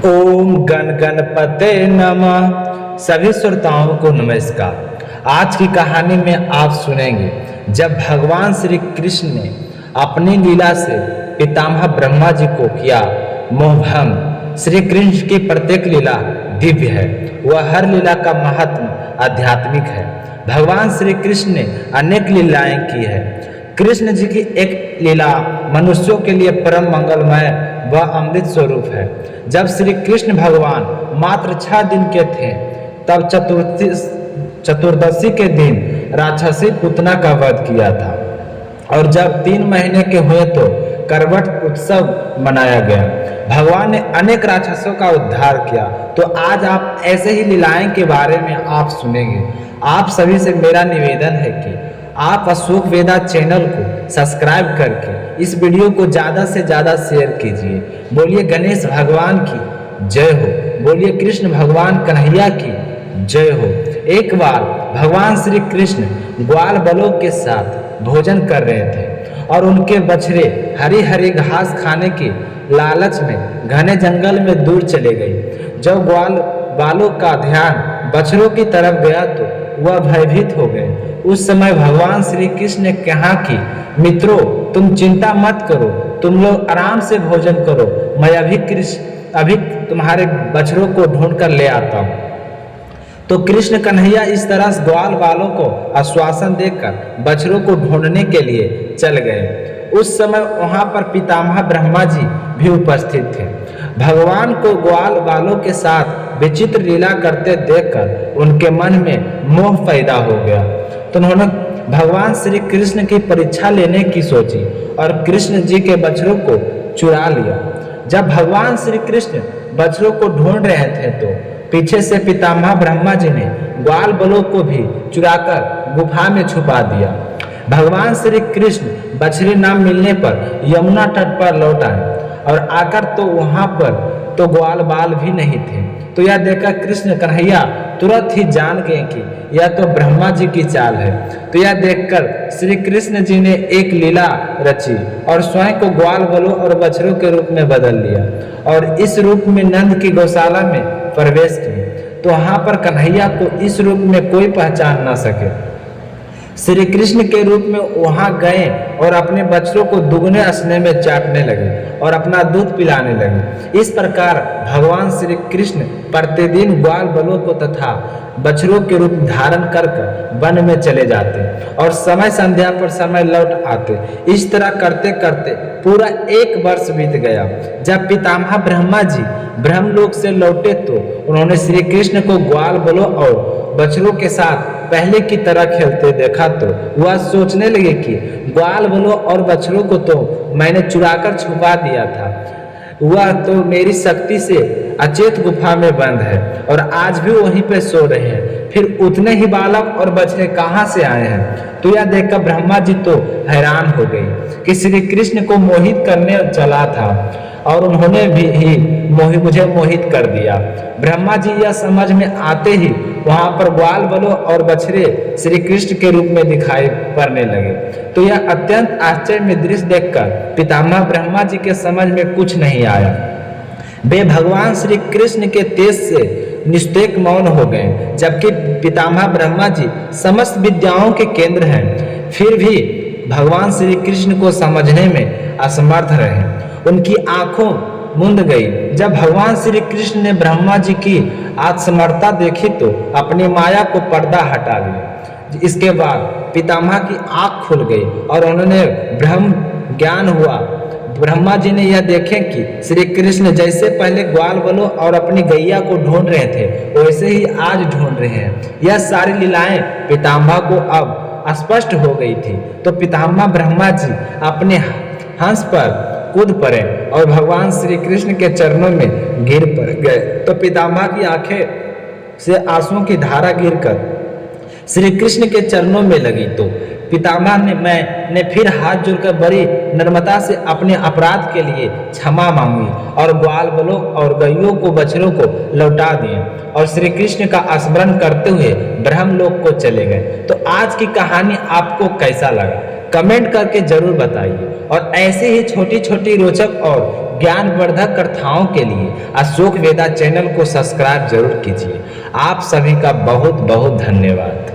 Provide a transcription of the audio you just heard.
ओम गण गणपते नमः। सभी श्रोताओं को नमस्कार। आज की कहानी में आप सुनेंगे जब भगवान श्री कृष्ण ने अपनी लीला से पितामह ब्रह्मा जी को किया मोहभंग। श्री कृष्ण की प्रत्येक लीला दिव्य है, वह हर लीला का महत्व आध्यात्मिक है। भगवान श्री कृष्ण ने अनेक लीलाएं की है। कृष्ण जी की एक लीला मनुष्यों के लिए परम मंगलमय व अमृत स्वरूप है। जब श्री कृष्ण भगवान मात्र 6 दिन के थे तब चतुर्दशी के दिन राक्षसी पुतना का वध किया था, और जब 3 महीने के हुए तो करवट उत्सव मनाया गया। भगवान ने अनेक राक्षसों का उद्धार किया। तो आज आप ऐसे ही लीलाएं के बारे में आप सुनेंगे। आप सभी से मेरा निवेदन है कि आप अशोक वेदा चैनल को सब्सक्राइब करके इस वीडियो को ज़्यादा से ज़्यादा शेयर कीजिए। बोलिए गणेश भगवान की जय हो, बोलिए कृष्ण भगवान कन्हैया की जय हो। एक बार भगवान श्री कृष्ण ग्वाल बलों के साथ भोजन कर रहे थे और उनके बछड़े हरी हरी घास खाने के लालच में घने जंगल में दूर चले गए। जब ग्वाल बालों का ध्यान बछड़ों की तरफ गया तो वह भयभीत हो गए। उस समय भगवान श्री कृष्ण ने कहा कि मित्रों, तुम चिंता मत करो, तुम लोग आराम से भोजन करो, मैं अभी तुम्हारे बछड़ों को ढूंढ कर ले आता हूँ। तो कृष्ण कन्हैया इस तरह ग्वाल बालों को आश्वासन देकर बछड़ों को ढूंढने के लिए चल गए। उस समय वहां पर पितामह ब्रह्मा जी भी उपस्थित थे। भगवान को ग्वाल बालों के साथ विचित्र लीला करते देखकर उनके मन में मोह पैदा हो गया। तो उन्होंने भगवान श्री कृष्ण की परीक्षा लेने की सोची और कृष्ण जी के बछड़ों को चुरा लिया। जब भगवान श्री कृष्ण बछड़ों को ढूंढ रहे थे तो पीछे से पितामह ब्रह्मा जी ने ग्वाल बलों को भी चुराकर गुफा में छुपा दिया। भगवान श्री कृष्ण बछड़े न मिलने पर यमुना तट पर लौट आए और आकर तो वहां पर तो ग्वाल बाल भी नहीं थे। तो यह देखकर कृष्ण कन्हैया तुरंत ही जान गए कि यह तो ब्रह्मा जी की चाल है। तो यह देखकर श्री कृष्ण जी ने एक लीला रची और स्वयं को ग्वाल बलों और बछड़ों के रूप में बदल लिया और इस रूप में नंद की गौशाला में प्रवेश किए। तो वहां पर कन्हैया को इस रूप में कोई पहचान न सके। श्री कृष्ण के रूप में वहां गए और अपने बछड़ों को दुगने असने में चाटने लगे और अपना दूध पिलाने लगे। इस प्रकार भगवान श्री कृष्ण प्रतिदिन ग्वाल बलों को तथा बछड़ों के रूप धारण कर वन में चले जाते और समय संध्या पर समय लौट आते। इस तरह करते करते पूरा 1 वर्ष बीत गया। जब पितामह ब्रह्मा जी ब्रह्मलोक से लौटे तो उन्होंने श्री कृष्ण को ग्वाल बलों और बछड़ों के साथ पहले की तरह खेलते देखा तो वह सोचने लगे कि ग्वाल बलों और बछड़ों को तो मैंने चुराकर छुपा दिया था, वह तो मेरी शक्ति से अचेत गुफा में बंद है और आज भी वहीं पे सो रहे हैं, फिर उतने ही बालक और बछड़े कहाँ से आए हैं। तो यह देखकर ब्रह्मा जी तो हैरान हो गए कि श्री कृष्ण को मोहित करने चला था और उन्होंने भी मुझे मोहित कर दिया। ब्रह्मा जी यह समझ में आते ही वहां पर ग्वाल बलों और बछड़े श्री कृष्ण के रूप में दिखाई पड़ने लगे। तो यह अत्यंत आश्चर्य में दृश्य देखकर पितामह ब्रह्मा जी के समझ में कुछ नहीं आया। वे भगवान श्री कृष्ण के तेज से निस्तेक मौन हो गए, जबकि पितामह ब्रह्मा जी समस्त विद्याओं के केंद्र हैं, फिर भी भगवान श्री कृष्ण को समझने में असमर्थ रहे। उनकी आंखों मुंद गई। जब भगवान श्री कृष्ण ने ब्रह्मा जी की आत्मसमर्था देखी तो अपनी माया को पर्दा हटा लिया। इसके बाद पितामह की आंख खुल गई और उन्होंने ब्रह्म ज्ञान हुआ। ब्रह्मा जी ने यह देखे कि श्री कृष्ण जैसे पहले ग्वाल बलों और अपनी गैया को ढूंढ रहे थे वैसे ही आज ढूंढ रहे हैं। यह सारी लीलाएं पितामह को अब स्पष्ट हो गई थी। तो पितामह ब्रह्मा जी अपने हंस पर कूद पड़े और भगवान श्री कृष्ण के चरणों में गिर पड़ गए। तो पितामह की आंखें से आंसुओं की धारा गिरकर श्री कृष्ण के चरणों में लगी। तो पितामह ने फिर हाथ जोड़कर बड़ी नम्रता से अपने अपराध के लिए क्षमा मांगी और ग्वाल बलों और गैयों को बछड़ों को लौटा दिए और श्री कृष्ण का स्मरण करते हुए ब्रह्मलोक को चले गए। तो आज की कहानी आपको कैसा लगा कमेंट करके जरूर बताइए। और ऐसे ही छोटी छोटी रोचक और ज्ञानवर्धक कथाओं के लिए अशोक वेदा चैनल को सब्सक्राइब जरूर कीजिए। आप सभी का बहुत बहुत धन्यवाद।